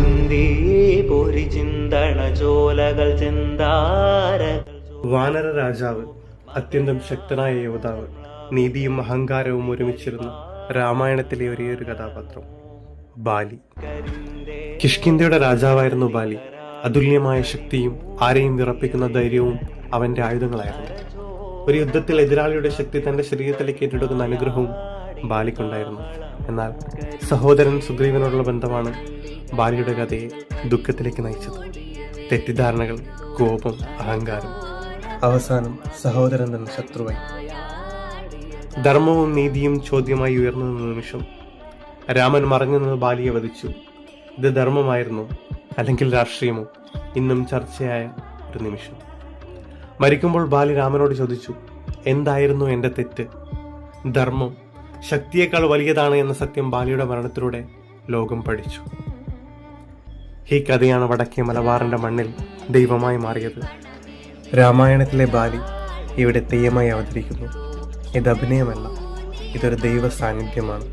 പൊന്തി പൊരി ചിന്തണ ചോലകൾ ചിന്താരകൾ. വാനര രാജാവ്, അത്യന്തം ശക്തനായ യോദ്ധാവ്, നീതിയും അഹങ്കാരവും ഒരുമിച്ചിരുന്ന രാമായണത്തിലെ ഒരേയൊരു കഥാപാത്രം ബാലി. കിഷ്കിന്ധയുടെ രാജാവായിരുന്നു ബാലി. അതുല്യമായ ശക്തിയും ആരെയും വിറപ്പിക്കുന്ന ധൈര്യവും അവന്റെ ആയുധങ്ങളായിരുന്നു. ഒരു യുദ്ധത്തിൽ എതിരാളിയുടെ ശക്തി തന്റെ ശരീരത്തിലേക്ക് ഏറ്റെടുക്കുന്ന അനുഗ്രഹവും ബാലിക്കുണ്ടായിരുന്നു. എന്നാൽ സഹോദരൻ സുഗ്രീവനോടുള്ള ബന്ധമാണ് ബാലിയുടെ കഥയെ ദുഃഖത്തിലേക്ക് നയിച്ചത്. തെറ്റിദ്ധാരണകൾ, കോപം, അഹങ്കാരം. അവസാനം സഹോദരൻ തന്നെ ശത്രുവായി. ധർമ്മവും നീതിയും ചോദ്യമായി ഉയർന്നു നിന്ന നിമിഷം രാമൻ മറഞ്ഞു നിന്ന് ബാലിയെ വധിച്ചു. ഇത് ധർമ്മമായിരുന്നു അല്ലെങ്കിൽ രാഷ്ട്രീയമോ? ഇന്നും ചർച്ചയായ ഒരു നിമിഷം. മരിക്കുമ്പോൾ ബാലി രാമനോട് ചോദിച്ചു, എന്തായിരുന്നു എൻ്റെ തെറ്റ്? ധർമ്മം ശക്തിയേക്കാൾ വലിയതാണ് എന്ന സത്യം ബാലിയുടെ മരണത്തിലൂടെ ലോകം പഠിച്ചു. ഈ കഥയാണ് വടക്കേ മലബാറിന്റെ മണ്ണിൽ ദൈവമായി മാറിയത്. രാമായണത്തിലെ ബാലി ഇവിടെ തെയ്യമായി അവതരിക്കുന്നു. ഇത് അഭിനയമല്ല, ഇതൊരു ദൈവ സാന്നിധ്യമാണ്.